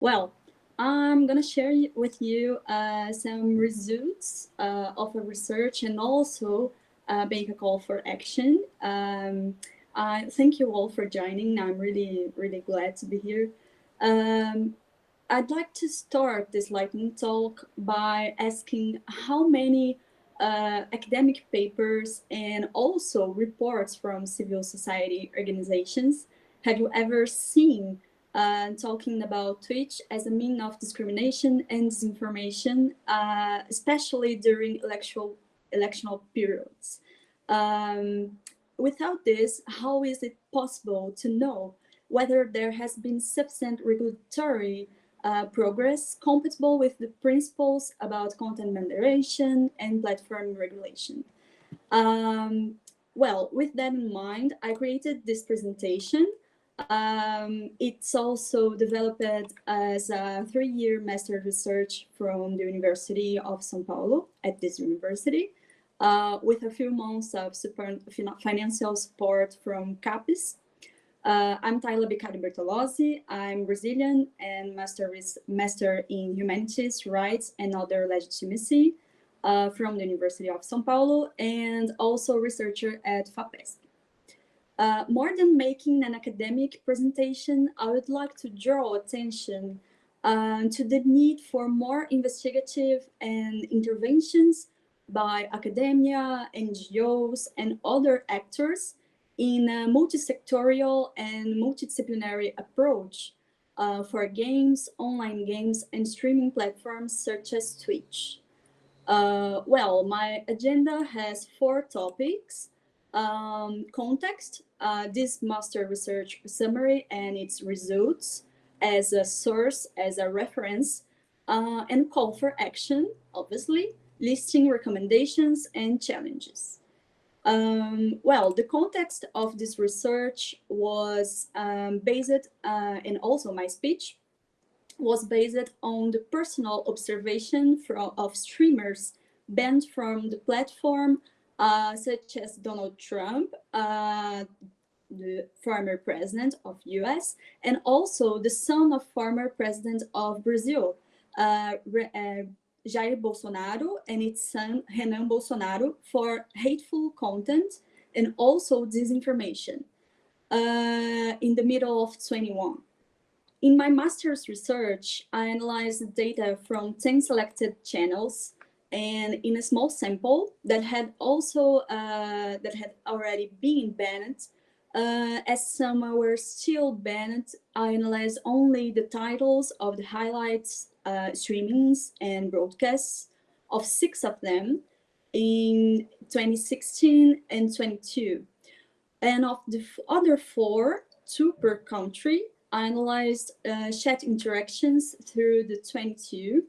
Well, I'm gonna share with you some results of a research and also make a call for action. I thank you all for joining. I'm really glad to be here. Um, I'd like to start this lightning talk by asking how many academic papers and also reports from civil society organizations have you ever seen talking about Twitch as a mean of discrimination and disinformation, especially during electional periods. Um, Without this, how is it possible to know whether there has been sufficient regulatory progress compatible with the principles about content moderation and platform regulation? Um, well, with that in mind, I created this presentation. It's also developed as a 3-year master research from the University of São Paulo at this university, with a few months of financial support from CAPES. I'm Tayla Bicari Bertolozzi. I'm Brazilian and master in Humanities, Rights, and Other Legitimacy from the University of São Paulo, and also researcher at FAPESP. More than making an academic presentation, I would like to draw attention to the need for more investigative and interventions by academia, NGOs, and other actors in a multi-sectorial and multidisciplinary approach for games, online games, and streaming platforms such as Twitch. Well, my agenda has 4 topics. Context, this master research summary and its results as a source, as a reference, and call for action, obviously, listing recommendations and challenges. Well, the context of this research was based, and also my speech was based on the personal observation of streamers banned from the platform, such as Donald Trump, the former president of US, and also the son of former president of Brazil, Jair Bolsonaro, and its son, Renan Bolsonaro, for hateful content and also disinformation in the middle of 21. In my master's research, I analyzed data from 10 selected channels, and in a small sample that had already been banned, as some were still banned, I analyzed only the titles of the highlights, streamings, and broadcasts of 6 of them in 2016 and 22. And of the other 4, 2 per country, I analyzed chat interactions through the 22,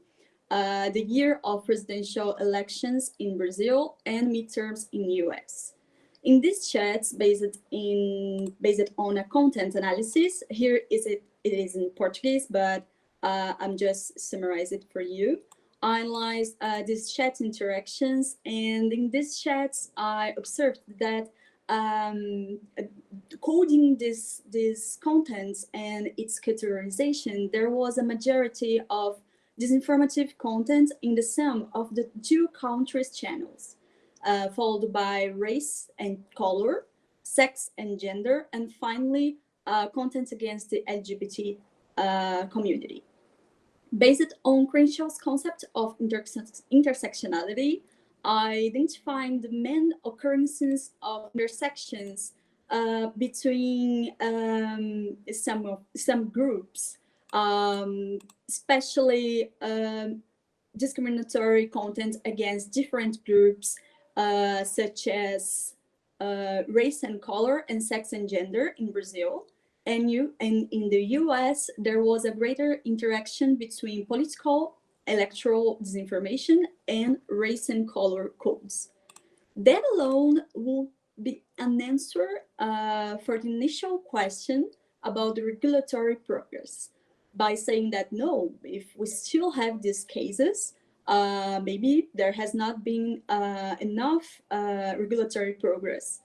the year of presidential elections in Brazil and midterms in US. In these chats, based on a content analysis, it is in Portuguese, but I'm just summarizing it for you. I analyzed these chat interactions, and in these chats, I observed that coding these contents and its categorization, there was a majority of disinformative content in the sum of the 2 countries' channels, followed by race and color, sex and gender, and finally, content against the LGBT community. Based on Crenshaw's concept of intersectionality, I identified the main occurrences of intersections between some groups, especially discriminatory content against different groups, such as race and color and sex and gender in Brazil. And in the US, there was a greater interaction between political, electoral disinformation and race and color codes. That alone would be an answer for the initial question about the regulatory progress, by saying that no, if we still have these cases, maybe there has not been enough regulatory progress.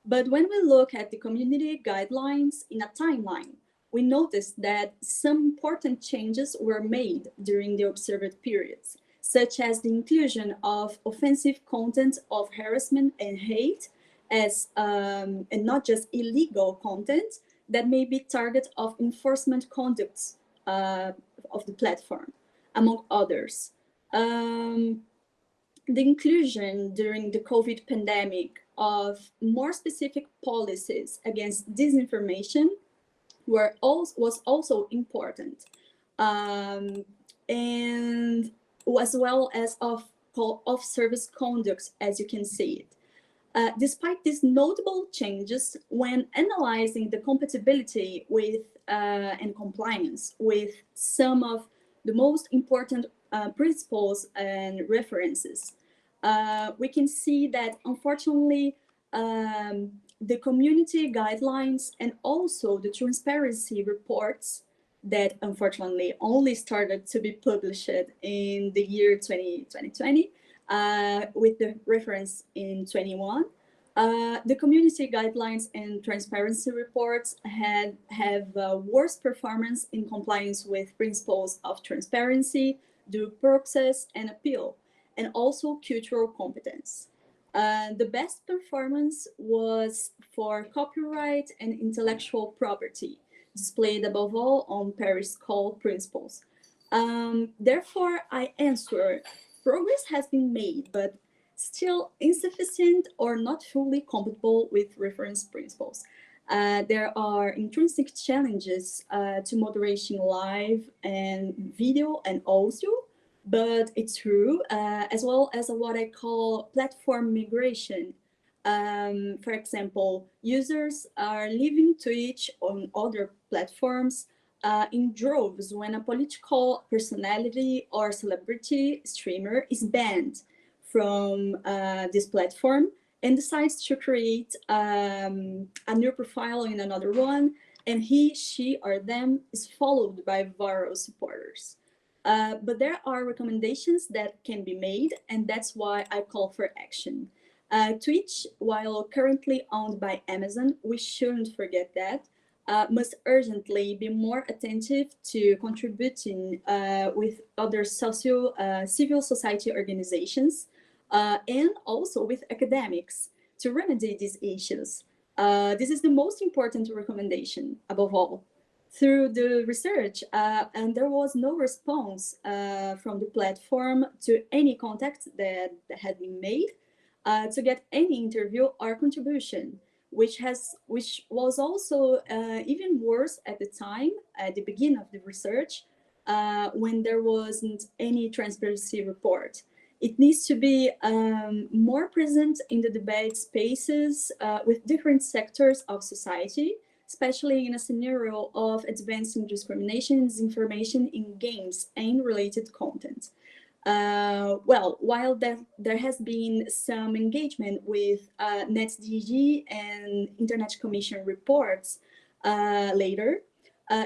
But when we look at the community guidelines in a timeline, we noticed that some important changes were made during the observed periods, such as the inclusion of offensive content of harassment and hate as and not just illegal content that may be target of enforcement conducts uh, of the platform, among others. Um, the inclusion during the COVID pandemic of more specific policies against disinformation was also important, um, and as well as of service conducts, as you can see it. Despite these notable changes, when analyzing the compatibility with and compliance with some of the most important principles and references, we can see that unfortunately the community guidelines and also the transparency reports that unfortunately only started to be published in the year 2020 with the reference in 21. The community guidelines and transparency reports have worse performance in compliance with principles of transparency, due process, and appeal, and also cultural competence. The best performance was for copyright and intellectual property, displayed above all on Paris Call principles. Therefore, I answer progress has been made, but still insufficient or not fully compatible with reference principles. There are intrinsic challenges to moderation live and video and audio, but it's true, as well as what I call platform migration. For example, users are leaving Twitch on other platforms in droves when a political personality or celebrity streamer is banned from this platform and decides to create a new profile in another one, and he, she, or them is followed by viral supporters. But there are recommendations that can be made, and that's why I call for action. Twitch, while currently owned by Amazon, we shouldn't forget that, must urgently be more attentive to contributing with other civil society organizations and also with academics to remedy these issues. This is the most important recommendation above all. Through the research, and there was no response from the platform to any contact that had been made to get any interview or contribution, which was also even worse at the time, at the beginning of the research, when there wasn't any transparency report. It needs to be more present in the debate spaces with different sectors of society, especially in a scenario of advancing discrimination and disinformation in games and related content. While there has been some engagement with NetDG and Internet Commission reports later,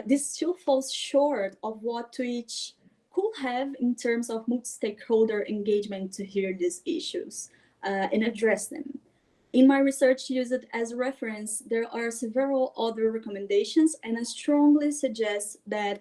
this still falls short of what Twitch could have in terms of multi-stakeholder engagement to hear these issues and address them. In my research used as reference, there are several other recommendations, and I strongly suggest that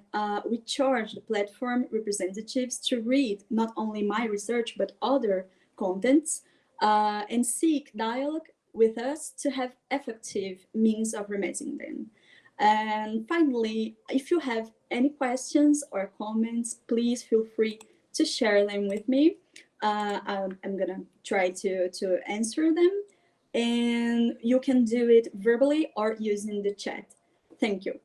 we charge the platform representatives to read not only my research, but other contents and seek dialogue with us to have effective means of remedying them. And finally, if you have any questions or comments, please feel free to share them with me. I'm gonna try to answer them, and you can do it verbally or using the chat. Thank you.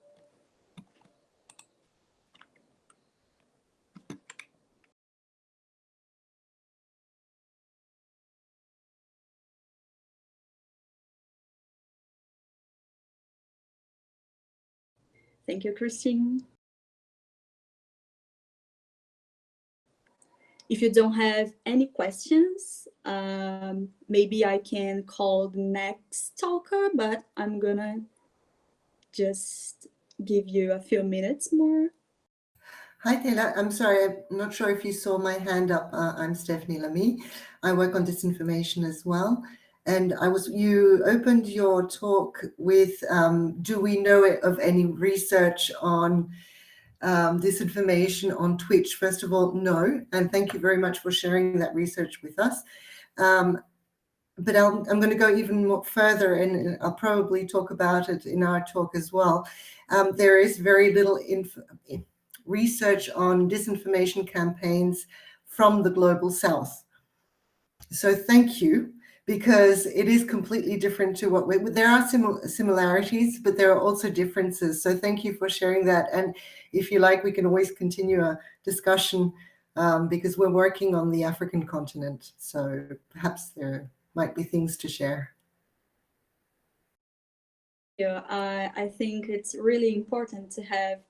Thank you, Christine. If you don't have any questions, maybe I can call the next talker, but I'm gonna just give you a few minutes more. Hi, Taylor. I'm sorry, I'm not sure if you saw my hand up. I'm Stephanie Lamy. I work on disinformation as well. And you opened your talk with, do we know of any research on disinformation on Twitch? First of all, no, and thank you very much for sharing that research with us. But I'm going to go even more further, and I'll probably talk about it in our talk as well. There is very little research on disinformation campaigns from the Global South. So thank you, because it is completely different to what there are similarities, but there are also differences. So thank you for sharing that. And if you like, we can always continue a discussion because we're working on the African continent. So perhaps there might be things to share. Yeah, I think it's really important to have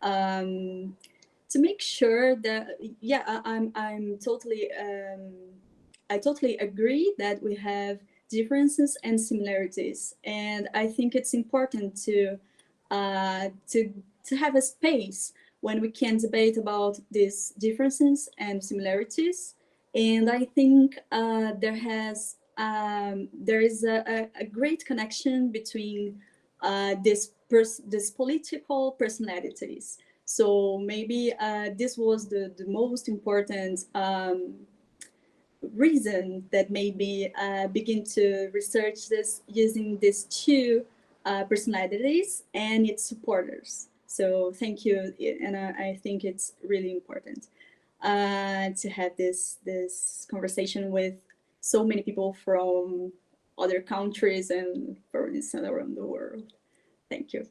to make sure that I'm totally I totally agree that we have differences and similarities, and I think it's important to have a space when we can debate about these differences and similarities. And I think there is a great connection between these political personalities. So maybe this was the most important reason that made me begin to research this using these two personalities and its supporters. So thank you, and I think it's really important to have this conversation with so many people from other countries and from around the world. Thank you.